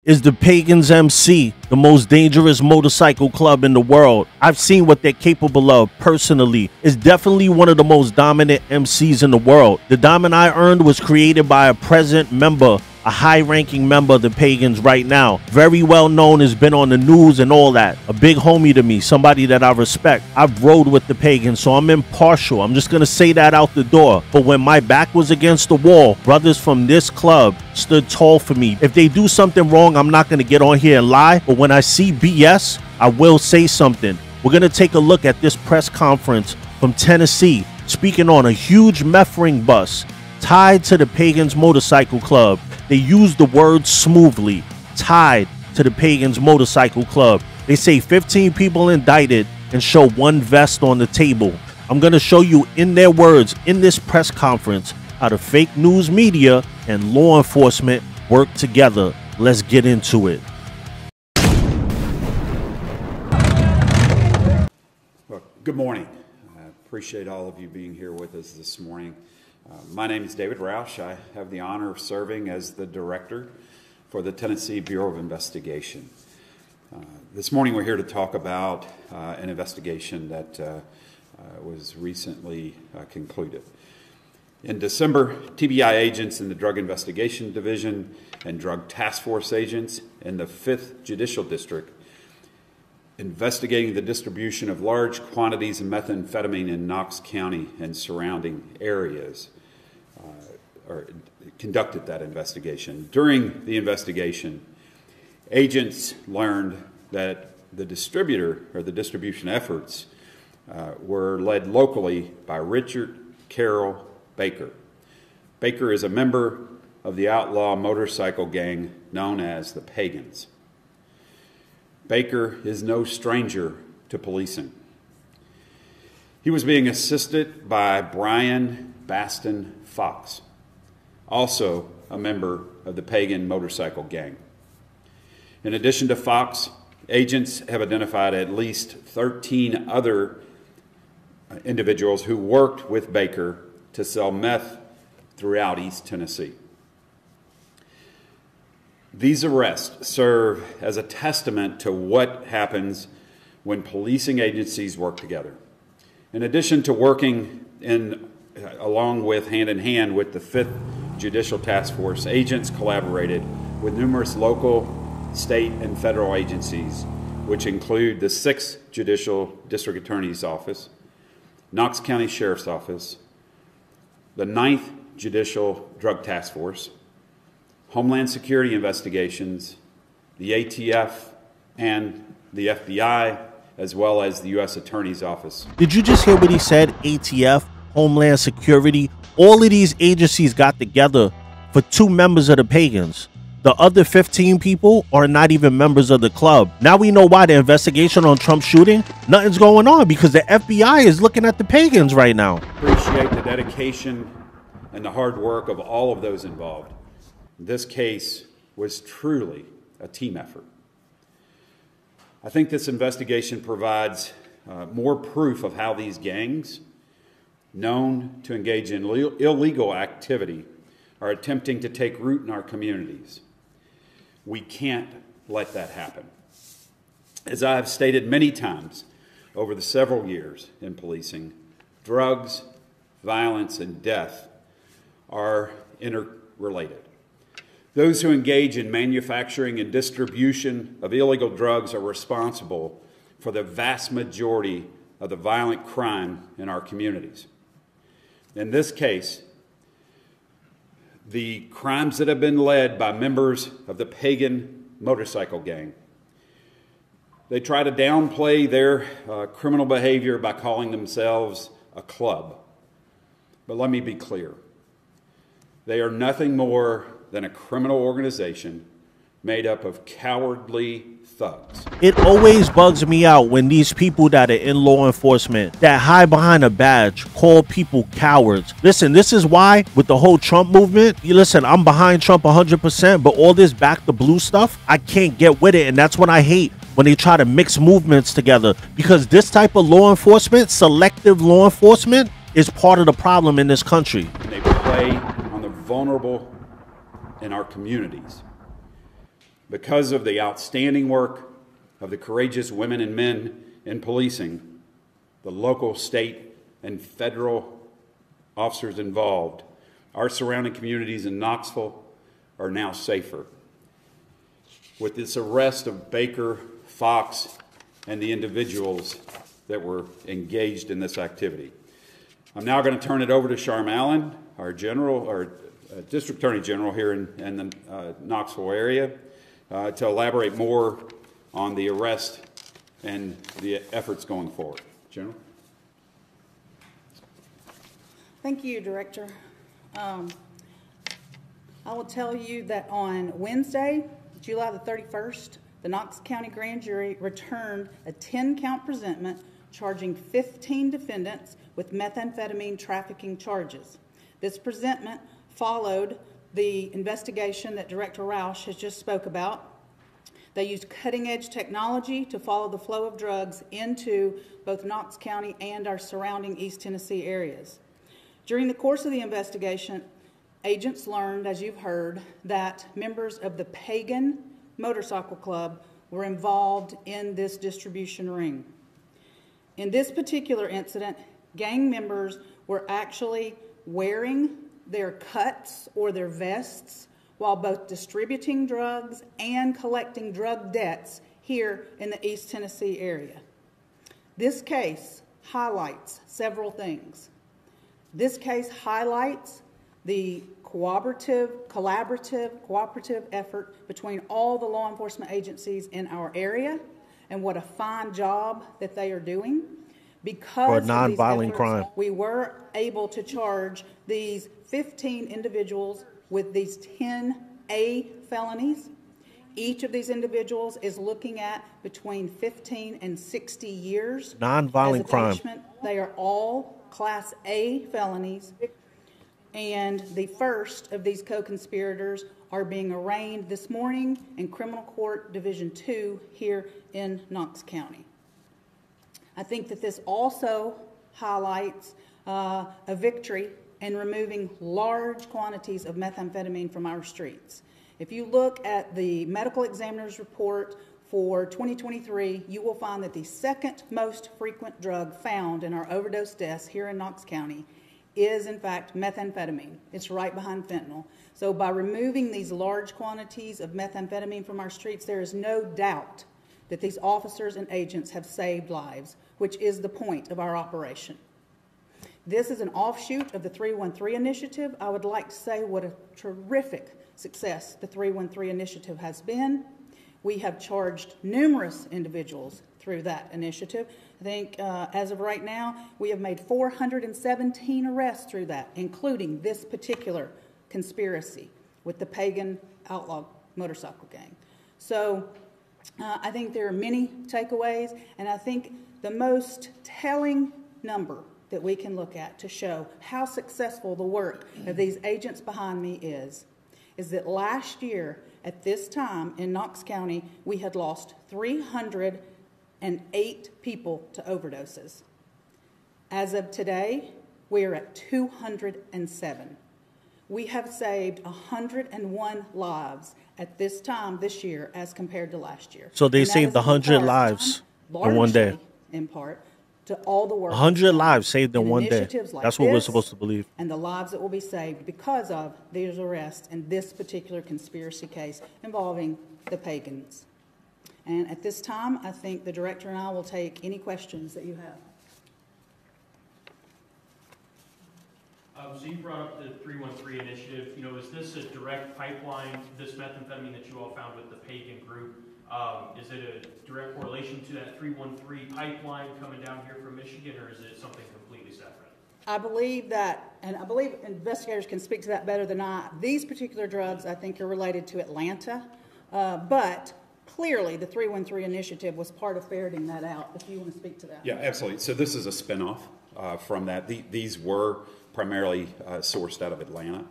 is the Pagans MC, the most dangerous motorcycle club in the world. I've seen what they're capable of personally. It's definitely one of the most dominant MCs in the world. The diamond I earned was created by a present member, a high-ranking member of the Pagans right now. Very well known, has been on the news and all that. A big homie to me, somebody that I respect. I've rode with the Pagans, so I'm impartial. I'm just gonna say that out the door. But when my back was against the wall, brothers from this club stood tall for me. If they do something wrong, I'm not gonna get on here and lie. But when I see BS, I will say something. We're gonna take a look at this press conference from Tennessee, speaking on a huge meth ring bus tied to the Pagans Motorcycle Club. They use the word smoothly, tied to the Pagans Motorcycle Club. They say 15 people indicted and show one vest on the table. I'm going to show you in their words in this press conference how the fake news media and law enforcement work together. Let's get into it. Well, good morning. I appreciate all of you being here with us this morning. My name is David Roush. I have the honor of serving as the director for the Tennessee Bureau of Investigation. This morning we're here to talk about an investigation that was recently concluded. In December, TBI agents in the Drug Investigation Division and Drug Task Force agents in the 5th Judicial District investigating the distribution of large quantities of methamphetamine in Knox County and surrounding areas conducted that investigation. During the investigation, agents learned that the distributor or the distribution efforts were led locally by Richard Carroll Baker. Baker is a member of the outlaw motorcycle gang known as the Pagans. Baker is no stranger to policing. He was being assisted by Brian Baston Fox, also a member of the Pagan motorcycle gang. In addition to Fox, agents have identified at least 13 other individuals who worked with Baker to sell meth throughout East Tennessee. These arrests serve as a testament to what happens when policing agencies work together. In addition to working along with hand in hand with the 5th Judicial Task Force, agents collaborated with numerous local, state, and federal agencies, which include the 6th Judicial District Attorney's Office, Knox County Sheriff's Office, the 9th Judicial Drug Task Force, Homeland Security Investigations, the ATF, and the FBI, as well as the U.S. Attorney's Office. Did you just hear what he said? ATF, Homeland Security, all of these agencies got together for 2 members of the Pagans. The other 15 people are not even members of the club. Now we know why the investigation on Trump's shooting, nothing's going on because the FBI is looking at the Pagans right now. Appreciate the dedication and the hard work of all of those involved. This case was truly a team effort. I think this investigation provides more proof of how these gangs, known to engage in illegal activity, are attempting to take root in our communities. We can't let that happen. As I have stated many times over the several years in policing, drugs, violence, and death are interrelated. Those who engage in manufacturing and distribution of illegal drugs are responsible for the vast majority of the violent crime in our communities. In this case, the crimes that have been led by members of the Pagan motorcycle gang, they try to downplay their criminal behavior by calling themselves a club. But let me be clear. They are nothing more than a criminal organization made up of cowardly thugs. It always bugs me out when these people that are in law enforcement that hide behind a badge call people cowards. Listen, this is why with the whole Trump movement, listen, I'm behind Trump 100%, but all this back the blue stuff, I can't get with it. And that's what I hate, when they try to mix movements together, because this type of law enforcement, selective law enforcement, is part of the problem in this country. And they play on the vulnerable in our communities. Because of the outstanding work of the courageous women and men in policing, the local, state, and federal officers involved, our surrounding communities in Knoxville are now safer. With this arrest of Baker, Fox, and the individuals that were engaged in this activity. I'm now going to turn it over to Sharm Allen, our District Attorney General here in the Knoxville area, to elaborate more on the arrest and the efforts going forward. General? Thank you, Director. I will tell you that on Wednesday, July the 31st, the Knox County Grand Jury returned a 10-count presentment charging 15 defendants with methamphetamine trafficking charges. This presentment followed the investigation that Director Roush has just spoke about. They used cutting-edge technology to follow the flow of drugs into both Knox County and our surrounding East Tennessee areas. During the course of the investigation, agents learned, as you've heard, that members of the Pagan Motorcycle Club were involved in this distribution ring. In this particular incident, gang members were actually wearing their cuts or their vests while both distributing drugs and collecting drug debts here in the East Tennessee area. This case highlights several things. This case highlights the cooperative effort between all the law enforcement agencies in our area, and what a fine job that they are doing. Because for nonviolent crime, we were able to charge these 15 individuals with these 10 A felonies. Each of these individuals is looking at between 15 and 60 years. Nonviolent crime. They are all Class A felonies. And the first of these co-conspirators are being arraigned this morning in Criminal Court Division 2 here in Knox County. I think that this also highlights a victory in removing large quantities of methamphetamine from our streets. If you look at the medical examiner's report for 2023, you will find that the second most frequent drug found in our overdose deaths here in Knox County is, in fact, methamphetamine. It's right behind fentanyl. So by removing these large quantities of methamphetamine from our streets, there is no doubt that these officers and agents have saved lives, which is the point of our operation. This is an offshoot of the 313 initiative. I would like to say what a terrific success the 313 initiative has been. We have charged numerous individuals through that initiative. I think as of right now, we have made 417 arrests through that, including this particular conspiracy with the Pagan outlaw motorcycle gang. So I think there are many takeaways, and I think the most telling number that we can look at to show how successful the work of these agents behind me is that last year at this time in Knox County, we had lost 308 people to overdoses. As of today, we are at 207. We have saved 101 lives at this time this year as compared to last year. So they saved 100 lives in one day. In part to all the work. 100 lives saved in one day. Like that's what we're supposed to believe. And the lives that will be saved because of these arrests and this particular conspiracy case involving the Pagans. And at this time, I think the director and I will take any questions that you have. So you brought up the 313 initiative. You know, is this a direct pipeline, this methamphetamine that you all found with the Pagan group? Is it a direct correlation to that 313 pipeline coming down here from Michigan, or is it something completely separate? I believe that, and I believe investigators can speak to that better than I. These particular drugs, I think, are related to Atlanta, but clearly the 313 initiative was part of ferreting that out, if you want to speak to that. Yeah, absolutely. So this is a spinoff from that. These were primarily sourced out of Atlanta,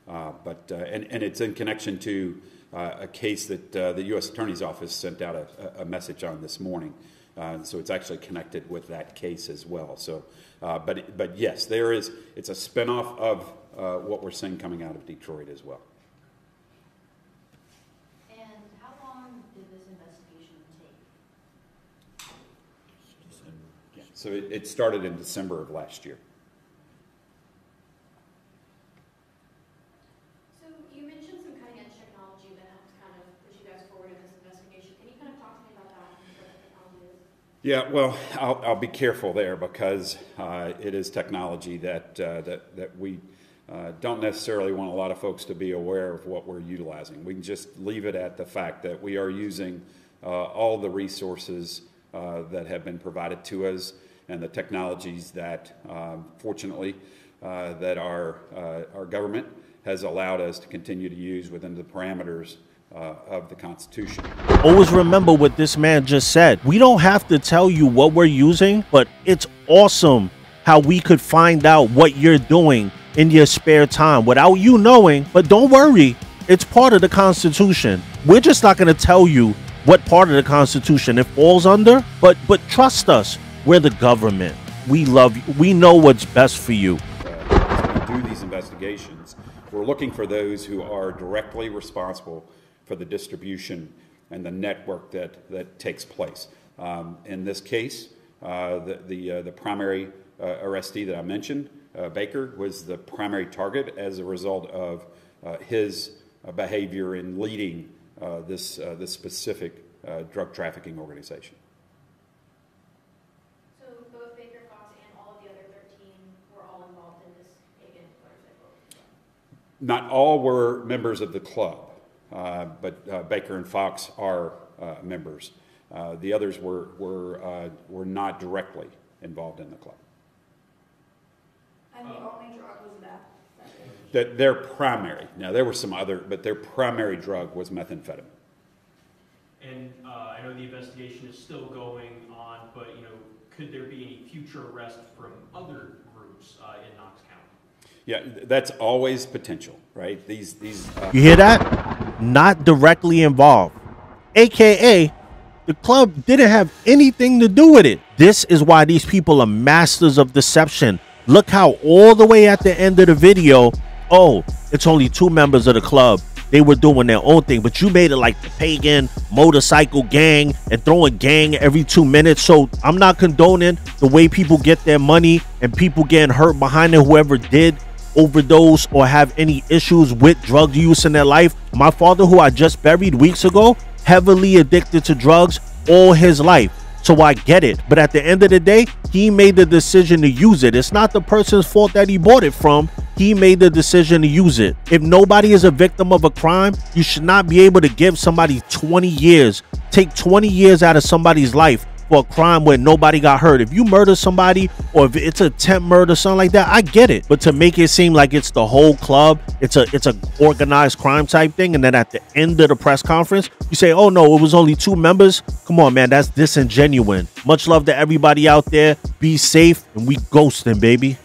and it's in connection to a case that the U.S. Attorney's Office sent out a message on this morning. So it's actually connected with that case as well. So, but yes, it's a spinoff of what we're seeing coming out of Detroit as well. And how long So it started in December of last year. So you mentioned some cutting-edge technology that helps kind of push you guys forward in this investigation. Can you kind of talk to me about that and what that technology is? Yeah, well, I'll be careful there because it is technology that we don't necessarily want a lot of folks to be aware of what we're utilizing. We can just leave it at the fact that we are using all the resources that have been provided to us and the technologies that, fortunately, that our government has allowed us to continue to use within the parameters of the Constitution. Always remember what this man just said. We don't have to tell you what we're using, but it's awesome how we could find out what you're doing in your spare time without you knowing. But don't worry, it's part of the Constitution. We're just not going to tell you what part of the Constitution it falls under, but trust us, we're the government. We love you. We know what's best for you. As we do these investigations, we're looking for those who are directly responsible for the distribution and the network that takes place. In this case, the primary arrestee that I mentioned, Baker, was the primary target as a result of his behavior in leading this specific drug trafficking organization. So both Baker, Fox, and all of the other 13 were all involved in this Pagan motorcycle? Not all were members of the club, but Baker and Fox are members. The others were not directly involved in the club. And the only drug was that. That their primary. Now there were some other, but their primary drug was methamphetamine. And I know the investigation is still going on, but could there be any future arrest from other groups in Knox County? Yeah, that's always potential, right? These. You hear that? Not directly involved. AKA, the club didn't have anything to do with it. This is why these people are masters of deception. Look how all the way at the end of the video, oh, it's only 2 members of the club. They were doing their own thing, but you made it like the Pagan motorcycle gang and throwing gang every 2 minutes. So I'm not condoning the way people get their money and people getting hurt behind it, whoever did overdose or have any issues with drug use in their life. My father, who I just buried weeks ago, heavily addicted to drugs all his life. So I get it. But at the end of the day, he made the decision to use it. It's not the person's fault that he bought it from. He made the decision to use it. If nobody is a victim of a crime, you should not be able to give somebody 20 years. Take 20 years out of somebody's life for a crime where nobody got hurt. If you murder somebody or if it's an attempt murder, something like that, I get it. But to make it seem like it's the whole club, it's a organized crime type thing, and then at the end of the press conference, you say, oh no, it was only 2 members. Come on, man, that's disingenuous. Much love to everybody out there. Be safe, and we ghosting, baby.